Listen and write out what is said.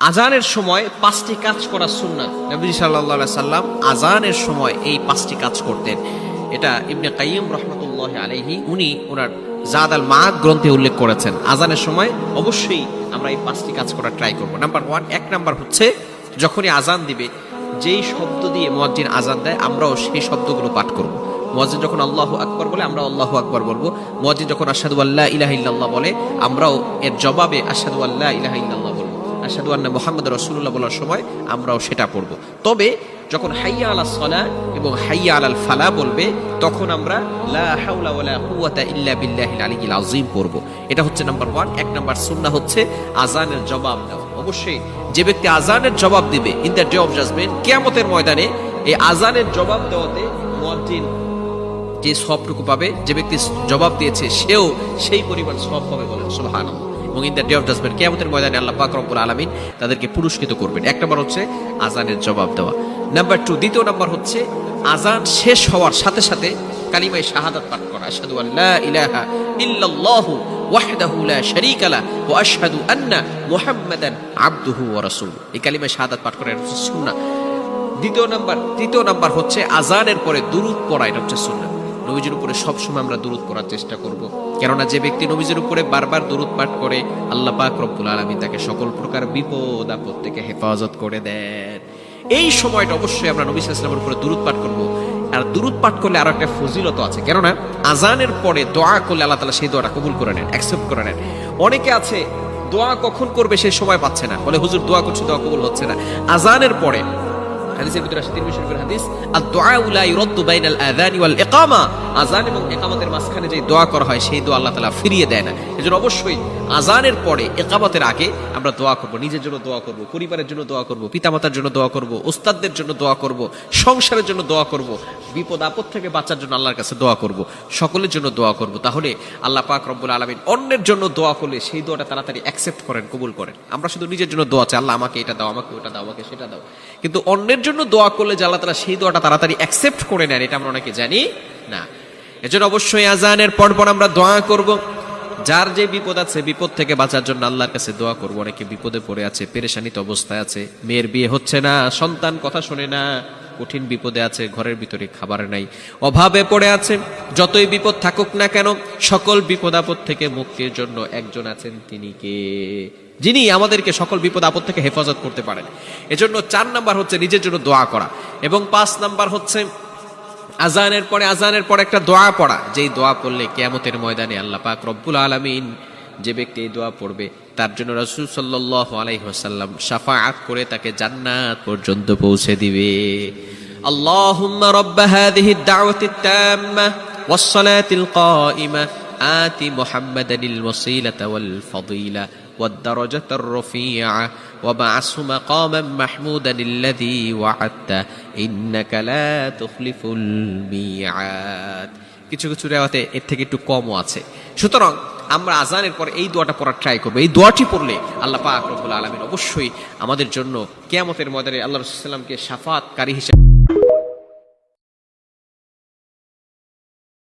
আজানের সময় 5টি কাজ করা সুন্নাত। নবী সাল্লাল্লাহু আলাইহি সাল্লাম আজানের সময় এই 5টি কাজ করতেন। এটা ইবনে কাইয়িম রাহমাতুল্লাহি আলাইহি উনি ওনার জাদ আল মাআদ গ্রন্থে উল্লেখ করেছেন। আজানের সময় অবশ্যই আমরা এই 5টি কাজ করার ট্রাই করব। নাম্বার 1, এক নাম্বার হচ্ছে যখনই আজান দিবে যেই শব্দ দিয়ে মুয়াজ্জিন আজান দেয় আমরাও সেই শব্দগুলো পাঠ করব। মুয়াজ্জিন যখন আল্লাহু আকবার বলে আমরা আল্লাহু আকবার বলবো। মুয়াজ্জিন যখন আশহাদু আল্লা ইলাহা ইল্লাল্লাহ বলে আমরাও এর জবাবে আশহাদু আল্লা ইলাহা ইল্লাল্লাহ বলবো। আশহাদু আন্না মুহাম্মাদুর রাসূলুল্লাহ বলার সময় আমরাও সেটা পড়ব। তবে যখন হাইয়া আলাস সালাহ এবং হাইয়া আলাল ফালাহ বলবে তখন আমরা লা হাওলা ওয়ালা কুওয়াতা ইল্লা বিল্লাহিল আলিয়্যিল আযীম পড়ব। এটা হচ্ছে নাম্বার 1। এক নাম্বার সুন্নাহ হচ্ছে আজানের জবাব দেওয়া। অবশ্যই যে ব্যক্তি আজানের জবাব দিবে in the day of judgement, কিয়ামতের ময়দানে এই আজানের জবাব দেওয়াতে মুয়াজ্জিন যে সওয়াবটুকু পাবে, যে ব্যক্তি জবাব দিয়েছে সেও সেই পরিমাণ সওয়াব পাবে বলেন সুবহানাল্লাহ। এবং in the day of judgement কিয়ামতের ময়দানে আল্লাহ পাক রব্বুল আলামিন তাদেরকে পুরস্কৃত করবেন। এক নম্বর হচ্ছে আজানের জবাব দেওয়া। নাম্বার 2, দ্বিতীয় নাম্বার হচ্ছে আজান শেষ হওয়ার সাথে সাথে কালিমায়ে শাহাদাত পাঠ করা। আশহাদু আল্লা ইলাহা ইল্লাল্লাহু ওয়াহদাহু লা শারীকা লাহু ওয়া আশহাদু আন্না মুহাম্মাদান আবদুহু ওয়া রাসূলুহু। এই কালিমায়ে শাহাদাত পাঠ করা হচ্ছে সুন্নাহ। তৃতীয় নাম্বার হচ্ছে আজানের পরে দুরূদ পড়া, এটা হচ্ছে সুন্নাহ। নবীজির উপরে সবসময় আমরা দুরূদ পড়ার চেষ্টা করব, কেননা যে ব্যক্তি নবীজির উপরে বারবার দুরূদ পাঠ করে আল্লাহ পাক রব্বুল আলামিন তাকে সকল প্রকার বিপদ আপদ থেকে হেফাজত করে দেন। এই সময়টা অবশ্যই আমরা নবী সাল্লাল্লাহু আলাইহি ওয়াসাল্লামের উপরে দুরূদ পাঠ করব। আর দুরূদ পাঠ করলে আরো একটা ফজিলত আছে, কেননা আজানের পরে দোয়া করলে আল্লাহ তাআলা সেই দোয়াটা কবুল করে নেন, অ্যাকসেপ্ট করে নেন। অনেকে আছে দোয়া কখন করবে সেই সময় পাচ্ছে না, বলে হুজুর দোয়া করছি দোয়া কবুল হচ্ছে না। আজানের পরে হাদিসের ভিতরে আছে, তিরমিজি শরীফের হাদিস, আদ-দুআউ লা ইউরাদ্দু বাইনাল আযানি ওয়াল ইকামা। আযান এবং ইকামতের মাঝখানে যে দোয়া করা হয় সেই দোয়া আল্লাহ তাআলা ফিরিয়ে দেয় না। এজন্য অবশ্যই আযানের পরে ইকামতের আগে আমরা দোয়া করব, নিজের জন্য দোয়া করব, পরিবারের জন্য দোয়া করব, পিতামাতার জন্য দোয়া করব, উস্তাদদের জন্য দোয়া করব, সংসারের জন্য দোয়া করব, বিপদ আপদ থেকে বাঁচার জন্য আল্লাহর কাছে দোয়া করব, সকলের জন্য দোয়া করব। তাহলে আল্লাহ পাক রব্বুল আলামিন অন্যের জন্য দোয়া করলে সেই দোয়াটা তাড়াতাড়ি অ্যাকসেপ্ট করেন, কবুল করেন। আমরা শুধু নিজের জন্য দোয়া চাই, আল্লাহ আমাকে এটা দাও, আমাকে ওটা দাও, আমাকে সেটা দাও, কিন্তু অন্যের জন্য দোয়া করলে যে আল্লাহ তাআলা সেই দোয়াটা তাড়াতাড়ি অ্যাকসেপ্ট করে নেন এটা আমরা অনেকে জানি না। এজন্য অবশ্যই আজানের পর আমরা দোয়া করব। যার যে বিপদ আছে বিপদ থেকে বাঁচার জন্য আল্লাহর কাছে দোয়া করব। অনেকে বিপদে পড়ে আছে, পেরেশানিতে অবস্থায় আছে, মেয়ের বিয়ে হচ্ছে না, সন্তান কথা শোনে না, কঠিন বিপদে আছে, ঘরের ভিতরে খাবার নাই, অভাবে পড়ে আছে। যতই বিপদ থাকুক না কেন সকল বিপদ আপদ থেকে মুক্তির জন্য একজন আছেন, তিনি কে? যিনি আমাদেরকে সকল বিপদ আপদ থেকে হেফাজত করতে পারেন। এজন্য 4 নাম্বার হচ্ছে নিজের জন্য দোয়া করা, এবং 5 নাম্বার হচ্ছে আজানের পরে একটা দোয়া পড়া, যেই দোয়া পড়লে কিয়ামতের ময়দানে আল্লাহ পাক রব্বুল আলামিন যে ব্যক্তি এই দোয়া পড়বে তার জন্য রাসূল সাল্লাল্লাহু আলাইহি ওয়াসাল্লাম শাফাআত করে তাকে জান্নাত পর্যন্ত পৌঁছে দিবে। আল্লাহুম্মা রাব্ব হাযিহিদ দাওয়াতিত তাম্মা ওয়াস সালাতিল কাইমা আতি মুহাম্মাদানিল ওয়াসিলাতা ওয়াল ফাদিলা والدرجة الرفيعة وبعثه مقاما محمودا الذي وعدته إنك لا تخلف الميعاد। কিছু রিওয়ায়াতে এর থেকে একটু কমও আছে। সুতরাং আমরা আজানের পরে এই দোয়াটা পড়ার ট্রাই করব। এই দোয়াটি পড়লে আল্লাহ পাক রব্বুল আলামিন অবশ্যই আমাদের জন্য কিয়ামতের ময়দানে আল্লাহ রাসূল সাল্লাল্লাহু আলাইহি ওয়াসাল্লামকে শাফাআতকারী হিসেবে